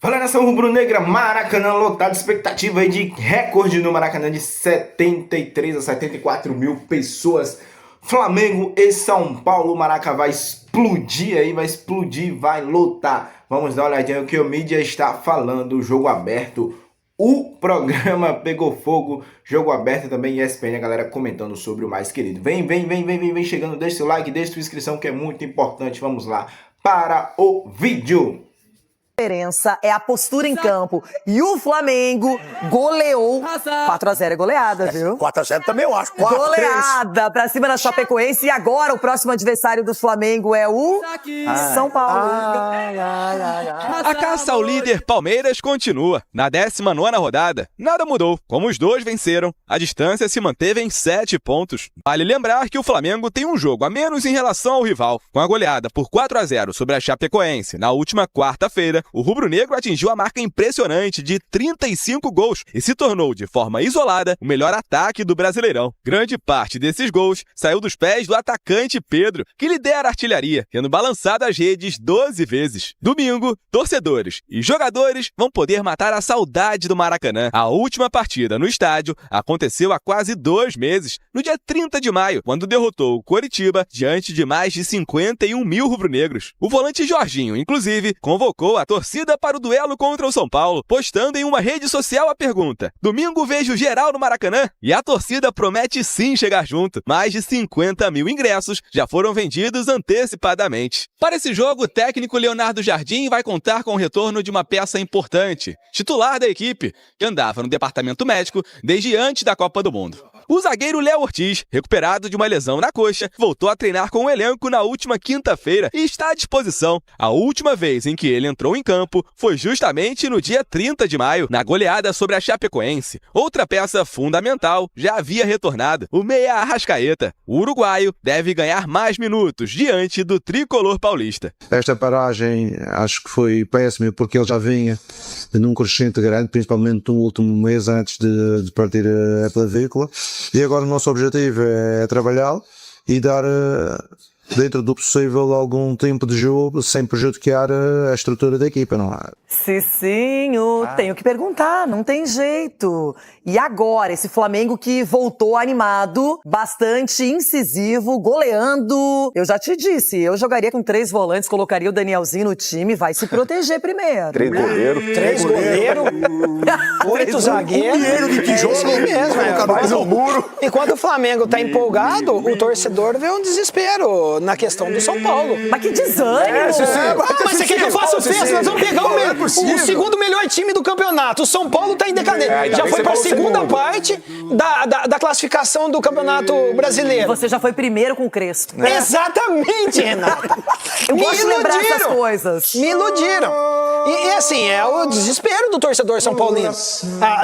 Fala, nação rubro-negra, Maracanã lotado, expectativa aí de recorde no Maracanã de 73 a 74 mil pessoas. Flamengo e São Paulo, o Maraca vai explodir aí, vai explodir, vai lotar. Vamos dar uma olhadinha no que o mídia está falando, jogo aberto. O programa pegou fogo, jogo aberto também, ESPN, a galera comentando sobre o mais querido. Vem chegando, deixa seu like, deixa sua inscrição que é muito importante. Vamos lá para o vídeo. A diferença é a postura em campo. E o Flamengo goleou 4-0. É goleada, viu? 4-0 também eu acho. 4-3. Goleada pra cima da Chapecoense. E agora o próximo adversário do Flamengo é o São Paulo. A caça ao líder Palmeiras continua. Na 19ª rodada, nada mudou. Como os dois venceram, a distância se manteve em 7 pontos. Vale lembrar que o Flamengo tem um jogo a menos em relação ao rival. Com a goleada por 4-0 sobre a Chapecoense na última quarta-feira, o rubro-negro atingiu a marca impressionante de 35 gols e se tornou, de forma isolada, o melhor ataque do Brasileirão. Grande parte desses gols saiu dos pés do atacante Pedro, que lidera a artilharia, tendo balançado as redes 12 vezes. Domingo, torcedores e jogadores vão poder matar a saudade do Maracanã. A última partida no estádio aconteceu há quase 2 meses, no dia 30 de maio, quando derrotou o Coritiba diante de mais de 51 mil rubro-negros. O volante Jorginho, inclusive, convocou a torcida para o duelo contra o São Paulo, postando em uma rede social a pergunta: domingo vejo geral no Maracanã? E a torcida promete sim chegar junto. Mais de 50 mil ingressos já foram vendidos antecipadamente. Para esse jogo, o técnico Leonardo Jardim vai contar com o retorno de uma peça importante, titular da equipe, que andava no departamento médico desde antes da Copa do Mundo. O zagueiro Léo Ortiz, recuperado de uma lesão na coxa, voltou a treinar com o elenco na última quinta-feira e está à disposição. A última vez em que ele entrou em campo foi justamente no dia 30 de maio, na goleada sobre a Chapecoense. Outra peça fundamental já havia retornado, o meia Arrascaeta. O uruguaio deve ganhar mais minutos diante do tricolor paulista. Esta paragem acho que foi péssima porque ele já vinha num crescente grande, principalmente no último mês antes de partir a clavícula. E agora o nosso objetivo é trabalhá-lo e dar, dentro do possível, algum tempo de jogo sem prejudicar a estrutura da equipa, não é? Cicinho, tenho que perguntar, não tem jeito. E agora, esse Flamengo que voltou animado, bastante incisivo, goleando. Eu já te disse, eu jogaria com 3 volantes, colocaria o Danielzinho no time, vai se proteger primeiro. 3 goleiros. 3 goleiros, 8 zagueiros. Dinheiro de tijolo mesmo, mais um muro. Enquanto o Flamengo tá empolgado, o torcedor vê um desespero na questão do São Paulo. Mas que desânimo! Mas você quer que eu faça o festa? Nós vamos pegar o segundo melhor time do campeonato. O São Paulo tá em decadência. Já foi pra segunda parte da classificação do Campeonato Brasileiro. Você já foi primeiro com o Crespo. Exatamente, Renata. Eu gosto de lembrar essas coisas. Me iludiram. E assim, é o desespero do torcedor São Paulino.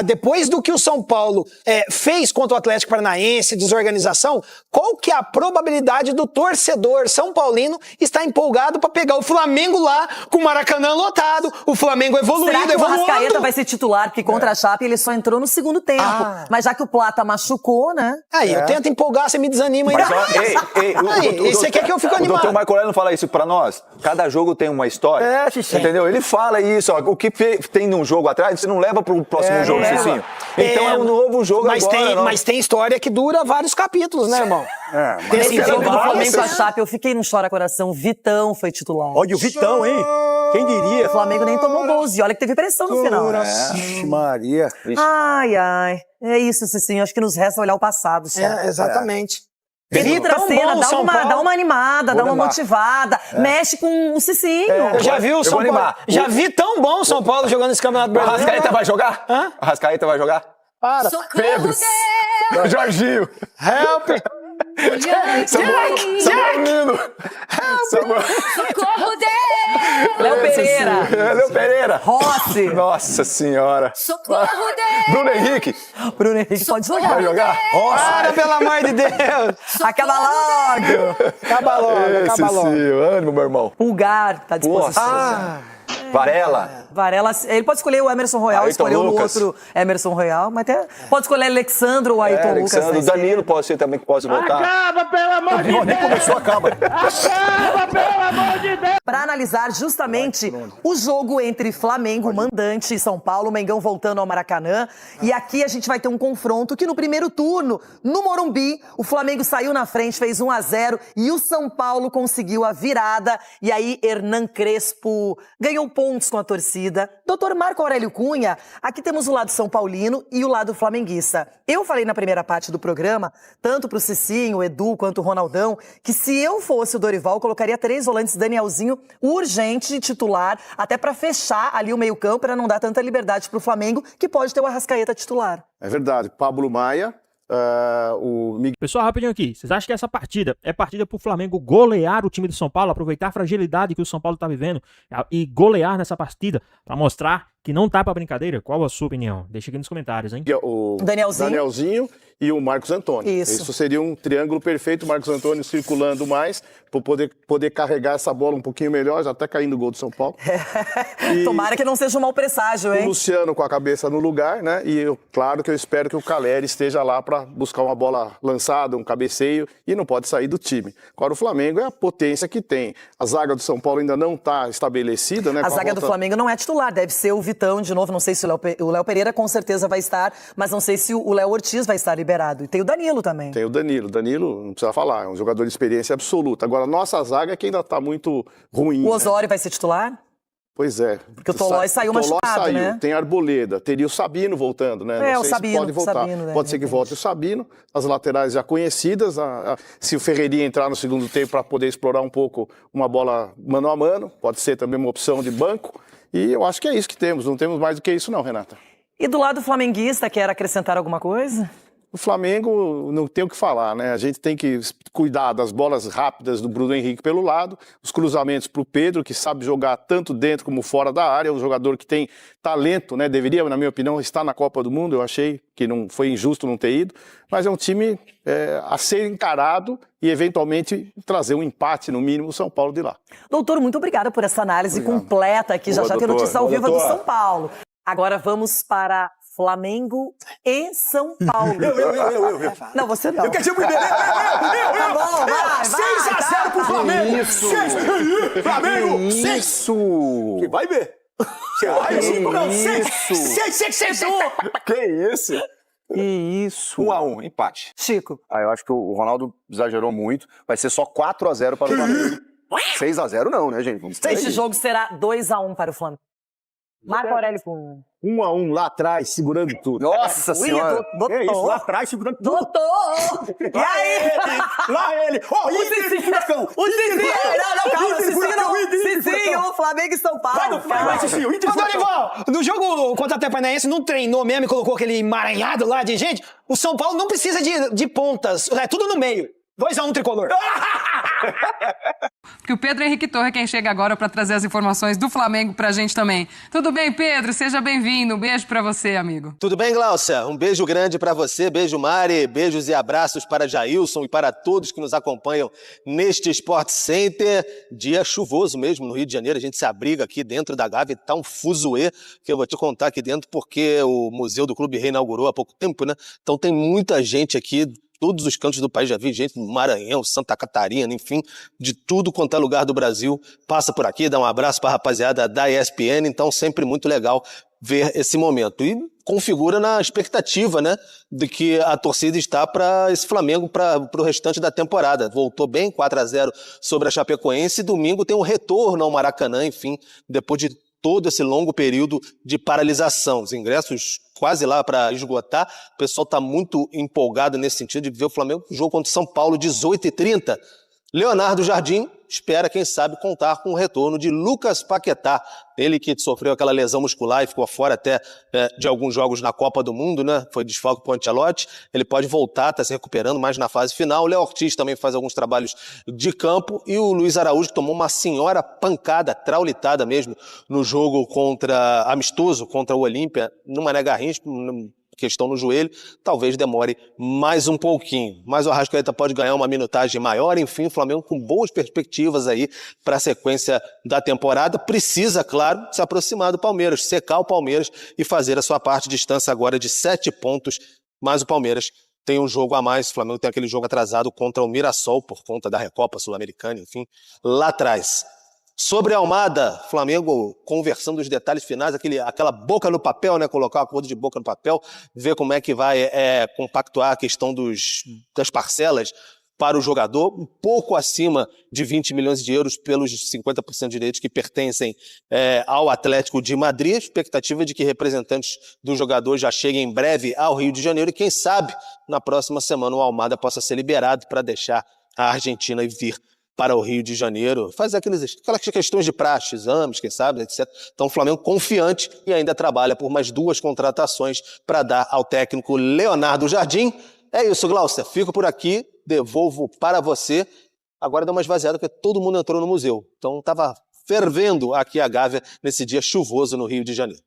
Depois do que o São Paulo fez contra o Atlético Paranaense, desorganização, qual que é a probabilidade do torcedor São Paulino estar empolgado para pegar o Flamengo lá com o Maracanã lotado, o Flamengo evoluído, Será que o evoluindo? Arrascaeta vai ser titular? Porque contra a Chape ele só entrou no segundo tempo. Mas já que o Plata machucou, né? Aí, eu tento empolgar, você me desanima ainda. Aí, você quer que eu fique animado? O Dr. Marco Aurélio não fala isso pra nós? Cada jogo tem uma história. Entendeu? Ele fala isso, ó, o que tem num jogo atrás, você não leva pro próximo jogo, Cicinho. Então é um novo jogo agora. Mas tem história que dura vários capítulos, né, irmão? Nesse jogo do Flamengo com a Chape, eu fiquei num chora-coração. Vitão foi titular. Olha o Vitão, hein? Quem diria? O Flamengo nem tomou gols e olha que teve pressão no final. Maria. Ai. É isso, Cicinho. Acho que nos resta olhar o passado. Exatamente. Filtra a cena, dá uma animada, dá uma motivada, mexe com o Cicinho. Eu já vi o São Paulo. Já vi tão bom o São Paulo jogando esse Campeonato Brasileiro. Arrascaeta vai jogar? Hã? Arrascaeta vai jogar? Para. Pedro. Jorginho. Help. Samuelino. Socorro Deus! Léo Pereira. Léo Pereira. Rossi. Nossa senhora. Socorro Deus! Bruno Henrique. Bruno Henrique pode jogar. Vai jogar? Para, pelo amor de Deus. Acaba logo. Acaba logo. Ânimo, meu irmão. Pulgar tá à disposição. Varela. Varela, ele pode escolher o Emerson Royal, Ayrton escolheu o Lucas. outro Emerson Royal, mas pode escolher Alexandre ou Ayrton Lucas. Alexandre, Danilo pode ser também que possa voltar. Acaba, pelo amor de Deus! Nem começou, acaba. Acaba, pelo amor de Deus! para analisar justamente o jogo entre Flamengo, mandante, e São Paulo, Mengão voltando ao Maracanã. E aqui a gente vai ter um confronto que no primeiro turno, no Morumbi, o Flamengo saiu na frente, fez 1-0 e o São Paulo conseguiu a virada. E aí Hernan Crespo ganhou pontos com a torcida. Doutor Marco Aurélio Cunha, aqui temos o lado são paulino e o lado flamenguista. Eu falei na primeira parte do programa, tanto pro Cicinho, o Edu, quanto o Ronaldão, que se eu fosse o Dorival, eu colocaria 3 volantes, Danielzinho urgente titular, até para fechar ali o meio-campo, para não dar tanta liberdade pro Flamengo, que pode ter o Arrascaeta titular. É verdade. Pablo Maia, o Miguel. Pessoal, rapidinho aqui. Vocês acham que essa partida é partida pro Flamengo golear o time do São Paulo, aproveitar a fragilidade que o São Paulo tá vivendo e golear nessa partida para mostrar que não tá pra brincadeira? Qual a sua opinião? Deixa aqui nos comentários, hein? O Danielzinho e o Marcos Antônio. Isso seria um triângulo perfeito, o Marcos Antônio circulando mais, para poder carregar essa bola um pouquinho melhor, já até caindo o gol do São Paulo. Tomara que não seja um mau presságio, hein? O Luciano com a cabeça no lugar, né? Claro que eu espero que o Caleri esteja lá para buscar uma bola lançada, um cabeceio, e não pode sair do time. Agora o Flamengo é a potência que tem. A zaga do São Paulo ainda não está estabelecida, né? A zaga do Flamengo não é titular, deve ser o Vitão de novo, não sei se o Léo Pereira com certeza vai estar, mas não sei se o Léo Ortiz vai estar liberado. E tem o Danilo também. Tem o Danilo não precisa falar, é um jogador de experiência absoluta. Agora, a nossa zaga é que ainda está muito ruim. O Osório vai ser titular? Pois é. Porque o Tolói saiu machucado, né? Tem Arboleda, teria o Sabino voltando, né? Não o sei Sabino, se pode voltar. Sabino, né? Pode ser que volte o Sabino, as laterais já conhecidas, se o Ferreirinha entrar no segundo tempo para poder explorar um pouco uma bola mano a mano, pode ser também uma opção de banco. E eu acho que é isso que temos, não temos mais do que isso não, Renata. E do lado flamenguista, quer acrescentar alguma coisa? O Flamengo não tem o que falar, né? A gente tem que cuidar das bolas rápidas do Bruno Henrique pelo lado, os cruzamentos para o Pedro, que sabe jogar tanto dentro como fora da área, é um jogador que tem talento, né? Deveria, na minha opinião, estar na Copa do Mundo, eu achei que não foi injusto não ter ido, mas é um time a ser encarado e, eventualmente, trazer um empate, no mínimo, o São Paulo de lá. Doutor, muito obrigada por essa análise completa aqui, já tem notícia ao vivo do São Paulo. Agora vamos para Flamengo e São Paulo. Eu. Não, você não. Eu quero ser o primeiro. Tá bom, vai. 6-0 pro Flamengo. Isso. Flamengo, 6. Isso! Vai ver. Seis. Que isso? Que isso? 1-1, empate. Chico. Eu acho que o Ronaldo exagerou muito. Vai ser só 4-0 para o Flamengo. 6-0 não, né, gente? Vamos Este jogo será 2-1 para o Flamengo. Marco Aurélio Cunha. 1-1 lá atrás, segurando tudo. Nossa Senhora! É isso, lá atrás, segurando tudo. Doutor! E aí? Lá ele! Ó, O Cicinho! Não, calma, Cicinho, Flamengo e São Paulo. Vai, Cicinho! Ô, Dorival, no jogo contra a Atlético Paranaense, não treinou mesmo e colocou aquele emaranhado lá de gente? O São Paulo não precisa de pontas, é tudo no meio. 2-1 tricolor. Porque o Pedro Henrique Torre é quem chega agora para trazer as informações do Flamengo pra gente também. Tudo bem, Pedro? Seja bem-vindo. Um beijo pra você, amigo. Tudo bem, Glaucia? Um beijo grande pra você, beijo Mari, beijos e abraços para Jailson e para todos que nos acompanham neste Sport Center. Dia chuvoso mesmo no Rio de Janeiro, a gente se abriga aqui dentro da Gávea, tá um fuzuê, que eu vou te contar aqui dentro porque o Museu do Clube reinaugurou há pouco tempo, né? Então tem muita gente aqui, todos os cantos do país, já vi gente do Maranhão, Santa Catarina, enfim, de tudo quanto é lugar do Brasil, passa por aqui, dá um abraço para a rapaziada da ESPN, então sempre muito legal ver esse momento. E configura na expectativa, né, de que a torcida está para esse Flamengo para o restante da temporada. Voltou bem, 4-0 sobre a Chapecoense, e domingo tem um retorno ao Maracanã, enfim, depois de todo esse longo período de paralisação. Os ingressos quase lá para esgotar. O pessoal está muito empolgado nesse sentido de ver o Flamengo. Jogo contra o São Paulo, 18h30. Leonardo Jardim espera, quem sabe, contar com o retorno de Lucas Paquetá. Ele que sofreu aquela lesão muscular e ficou fora até de alguns jogos na Copa do Mundo, né? Foi desfalque pro Ancelotti. Ele pode voltar, está se recuperando mais na fase final. O Léo Ortiz também faz alguns trabalhos de campo. E o Luiz Araújo, que tomou uma senhora pancada, traulitada mesmo, no jogo amistoso contra o Olímpia, no Mané Garrincha, questão no joelho, talvez demore mais um pouquinho. Mas o Arrascaeta pode ganhar uma minutagem maior, enfim, o Flamengo com boas perspectivas aí para a sequência da temporada. Precisa, claro, se aproximar do Palmeiras, secar o Palmeiras e fazer a sua parte. Distância agora de 7 pontos, mas o Palmeiras tem um jogo a mais. O Flamengo tem aquele jogo atrasado contra o Mirassol, por conta da Recopa Sul-Americana, enfim, lá atrás. Sobre a Almada, Flamengo conversando os detalhes finais, aquela boca no papel, né? Colocar o acordo de boca no papel, ver como é que vai compactuar a questão das parcelas para o jogador, um pouco acima de 20 milhões de euros pelos 50% de direitos que pertencem ao Atlético de Madrid. A expectativa de que representantes do jogador já cheguem em breve ao Rio de Janeiro e quem sabe na próxima semana o Almada possa ser liberado para deixar a Argentina e vir para o Rio de Janeiro, fazer aquelas questões de praxe, exames, quem sabe, etc. Então o Flamengo confiante e ainda trabalha por mais 2 contratações para dar ao técnico Leonardo Jardim. É isso, Glaucia, fico por aqui, devolvo para você. Agora dá uma esvaziada porque todo mundo entrou no museu, então estava fervendo aqui a Gávea nesse dia chuvoso no Rio de Janeiro.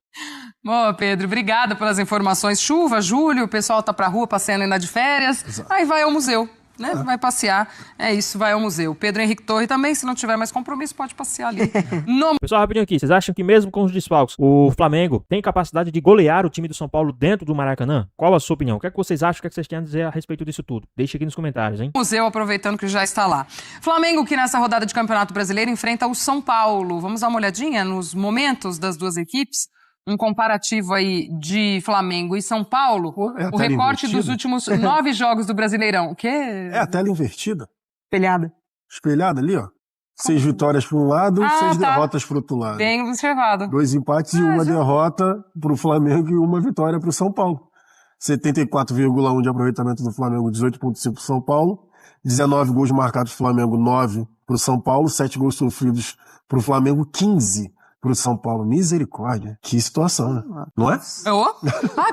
Boa, Pedro, obrigada pelas informações. Chuva, julho, o pessoal tá pra rua passeando ainda de férias, Exato. Aí vai ao museu. Né? Vai passear, é isso, vai ao museu. Pedro Henrique Torre também, se não tiver mais compromisso, pode passear ali. Pessoal, rapidinho aqui, vocês acham que mesmo com os desfalques, o Flamengo tem capacidade de golear o time do São Paulo dentro do Maracanã? Qual a sua opinião? O que é que vocês acham? O que é que vocês têm a dizer a respeito disso tudo? Deixa aqui nos comentários, hein? Museu, aproveitando que já está lá. Flamengo que nessa rodada de Campeonato Brasileiro enfrenta o São Paulo. Vamos dar uma olhadinha nos momentos das duas equipes? Um comparativo aí de Flamengo e São Paulo, o recorte dos últimos 9 jogos do Brasileirão. O quê? É a tela invertida. Espelhada. Espelhada ali, ó. 6 vitórias para um lado, 6 derrotas para o outro lado. Bem observado. 2 empates e 1 derrota para o Flamengo e 1 vitória para o São Paulo. 74,1 de aproveitamento do Flamengo, 18,5 para o São Paulo. 19 gols marcados pro Flamengo, 9 para o São Paulo. 7 gols sofridos para o Flamengo, 15 pro São Paulo. Misericórdia. Que situação, né? Não é?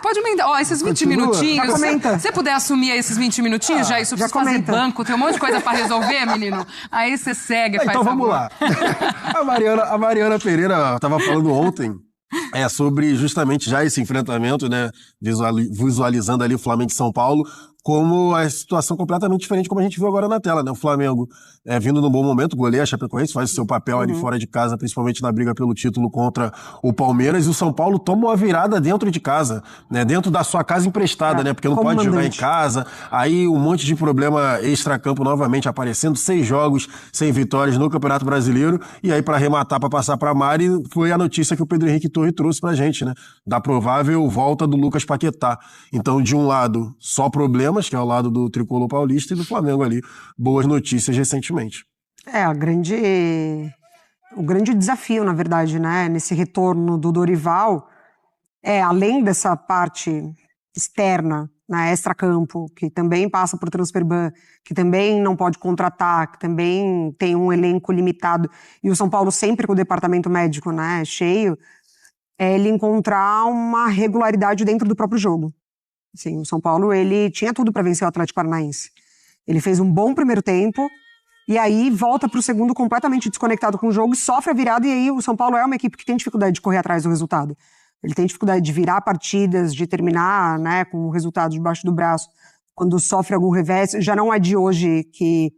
Pode emendar. Ó, esses 20 minutinhos. Se você puder assumir esses 20 minutinhos, já isso eu preciso fazer banco, tem um monte de coisa pra resolver, menino. Aí você segue, faz então vamos lá. A Mariana Pereira tava falando ontem sobre justamente já esse enfrentamento, né? Visualizando ali o Flamengo e São Paulo, como a situação completamente diferente, como a gente viu agora na tela, né? O Flamengo vindo num bom momento, goleia a Chapecoense, faz o seu papel ali fora de casa, principalmente na briga pelo título contra o Palmeiras, e o São Paulo toma uma virada dentro de casa, né? Dentro da sua casa emprestada, né? Porque não pode jogar em casa, aí um monte de problema extracampo novamente aparecendo, 6 jogos sem vitórias no Campeonato Brasileiro, e aí para arrematar, para passar para Mari, foi a notícia que o Pedro Henrique Torre trouxe pra gente, né? Da provável volta do Lucas Paquetá. Então, de um lado, só problemas, que é ao lado do Tricolor Paulista, e do Flamengo ali, boas notícias recentemente. O grande desafio, na verdade, né, nesse retorno do Dorival, além dessa parte externa, né, extracampo, que também passa por transferban, que também não pode contratar, que também tem um elenco limitado, e o São Paulo sempre com o departamento médico, né, cheio, ele encontrar uma regularidade dentro do próprio jogo. Assim, o São Paulo, ele tinha tudo para vencer o Atlético Paranaense. Ele fez um bom primeiro tempo e aí volta para o segundo completamente desconectado com o jogo e sofre a virada, e aí o São Paulo é uma equipe que tem dificuldade de correr atrás do resultado. Ele tem dificuldade de virar partidas, de terminar, né, com o resultado debaixo do braço quando sofre algum revés. Já não é de hoje que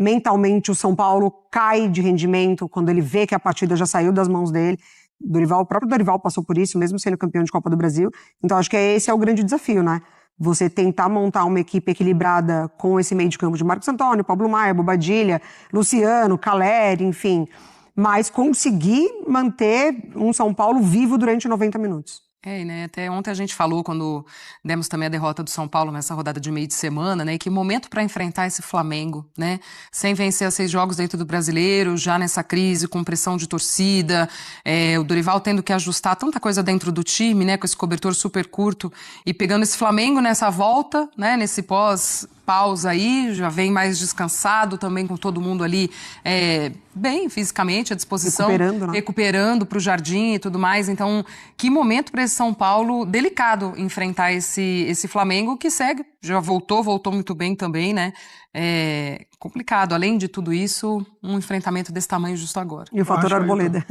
mentalmente o São Paulo cai de rendimento quando ele vê que a partida já saiu das mãos dele. O próprio Dorival passou por isso, mesmo sendo campeão de Copa do Brasil. Então acho que esse é o grande desafio, né? Você tentar montar uma equipe equilibrada com esse meio de campo de Marcos Antônio, Pablo Maia, Bobadilha, Luciano, Caleri, enfim. Mas conseguir manter um São Paulo vivo durante 90 minutos. Né? Até ontem a gente falou, quando demos também a derrota do São Paulo nessa rodada de meio de semana, né? Que momento para enfrentar esse Flamengo, né? Sem vencer 6 jogos dentro do Brasileiro, já nessa crise, com pressão de torcida, o Dorival tendo que ajustar tanta coisa dentro do time, né? Com esse cobertor super curto, e pegando esse Flamengo nessa volta, né? Nesse pós-pausa aí, já vem mais descansado também, com todo mundo ali bem fisicamente à disposição, recuperando para o Jardim e tudo mais. Então, que momento para esse São Paulo delicado enfrentar esse Flamengo, que segue, já voltou muito bem também, né? Complicado. Além de tudo isso, um enfrentamento desse tamanho justo agora. E o fator Arboleda.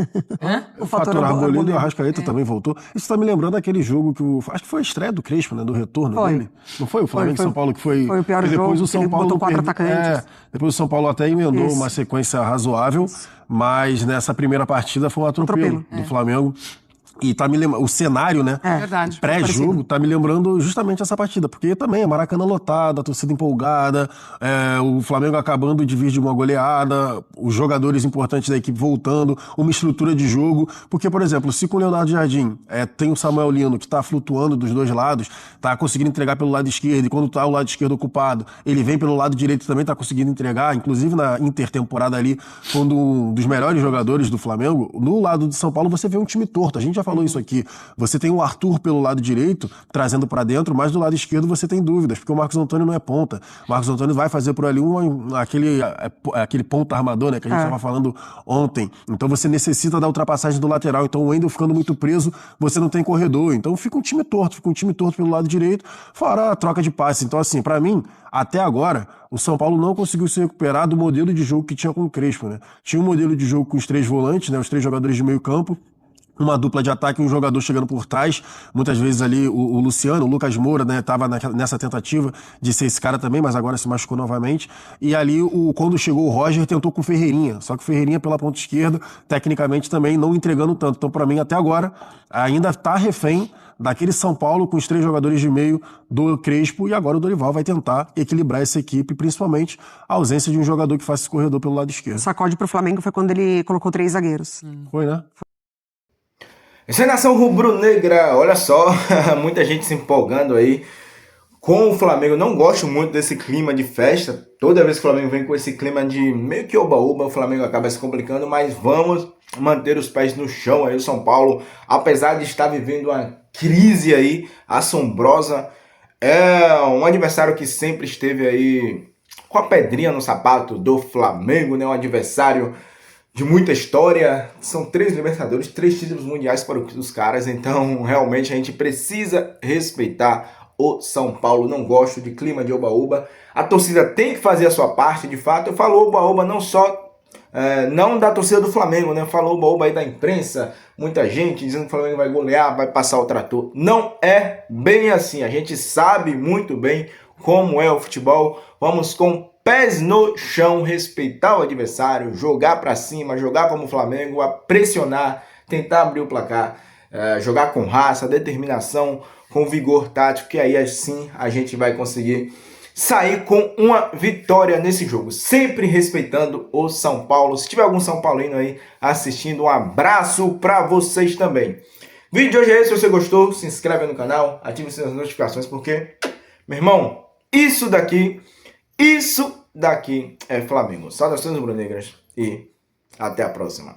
O fator Arboleda e o Arrascaeta também voltou. Isso está me lembrando daquele jogo que acho que foi a estreia do Crespo, né? Do retorno dele. Não foi o Flamengo e São Paulo que foi o pior depois jogo, o São Paulo botou 4 atacantes. Depois o São Paulo até emendou uma sequência razoável, mas nessa primeira partida foi um atropelo do Flamengo. E tá me lembrando, o cenário, né? Verdade. Pré-jogo, tá me lembrando justamente essa partida. Porque também é Maracanã lotado, a torcida empolgada, o Flamengo acabando de vir de uma goleada, os jogadores importantes da equipe voltando, uma estrutura de jogo. Porque, por exemplo, se com o Leonardo Jardim tem o Samuel Lino, que tá flutuando dos dois lados, tá conseguindo entregar pelo lado esquerdo, e quando tá o lado esquerdo ocupado, ele vem pelo lado direito também, tá conseguindo entregar, inclusive na intertemporada ali, quando um dos melhores jogadores do Flamengo, no lado de São Paulo você vê um time torto. A gente já falou isso aqui. Você tem o Arthur pelo lado direito, trazendo pra dentro, mas do lado esquerdo você tem dúvidas, porque o Marcos Antônio não é ponta. O Marcos Antônio vai fazer por ali aquele ponta armador, né, que a gente tava falando ontem. Então você necessita da ultrapassagem do lateral. Então o Wendel ficando muito preso, você não tem corredor. Então fica um time torto pelo lado direito, fora a troca de passe. Então assim, pra mim, até agora, o São Paulo não conseguiu se recuperar do modelo de jogo que tinha com o Crespo, né? Tinha um modelo de jogo com os 3 volantes, né, os 3 jogadores de meio campo, uma dupla de ataque e um jogador chegando por trás. Muitas vezes ali o Luciano, o Lucas Moura, né, tava nessa tentativa de ser esse cara também, mas agora se machucou novamente. E ali, quando chegou o Roger, tentou com o Ferreirinha. Só que o Ferreirinha pela ponta esquerda, tecnicamente também não entregando tanto. Então, pra mim, até agora, ainda tá refém daquele São Paulo com os 3 jogadores de meio do Crespo, e agora o Dorival vai tentar equilibrar essa equipe, principalmente a ausência de um jogador que faça esse corredor pelo lado esquerdo. O sacode pro Flamengo foi quando ele colocou 3 zagueiros. Foi, né? Essa é a nação rubro-negra, olha só, muita gente se empolgando aí com o Flamengo. Não gosto muito desse clima de festa. Toda vez que o Flamengo vem com esse clima de meio que oba-oba, o Flamengo acaba se complicando, mas vamos manter os pés no chão aí. O São Paulo, apesar de estar vivendo uma crise aí assombrosa, é um adversário que sempre esteve aí com a pedrinha no sapato do Flamengo, né? Um adversário de muita história. São 3 Libertadores, 3 títulos mundiais para os caras, então realmente a gente precisa respeitar o São Paulo. Não gosto de clima de oba-oba. A torcida tem que fazer a sua parte, de fato. Eu falo oba-oba não só não da torcida do Flamengo, né? Falou oba-oba aí da imprensa, muita gente dizendo que o Flamengo vai golear, vai passar o trator. Não é bem assim. A gente sabe muito bem como é o futebol. Vamos com pés no chão, respeitar o adversário, jogar pra cima, jogar como o Flamengo, a pressionar, tentar abrir o placar, jogar com raça, determinação, com vigor tático, que aí assim a gente vai conseguir sair com uma vitória nesse jogo, sempre respeitando o São Paulo. Se tiver algum São Paulino aí assistindo, um abraço pra vocês também. O vídeo de hoje é esse. Se você gostou, se inscreve no canal, ative as notificações, porque, meu irmão, isso daqui é Flamengo. Saudações rubro-negras e até a próxima.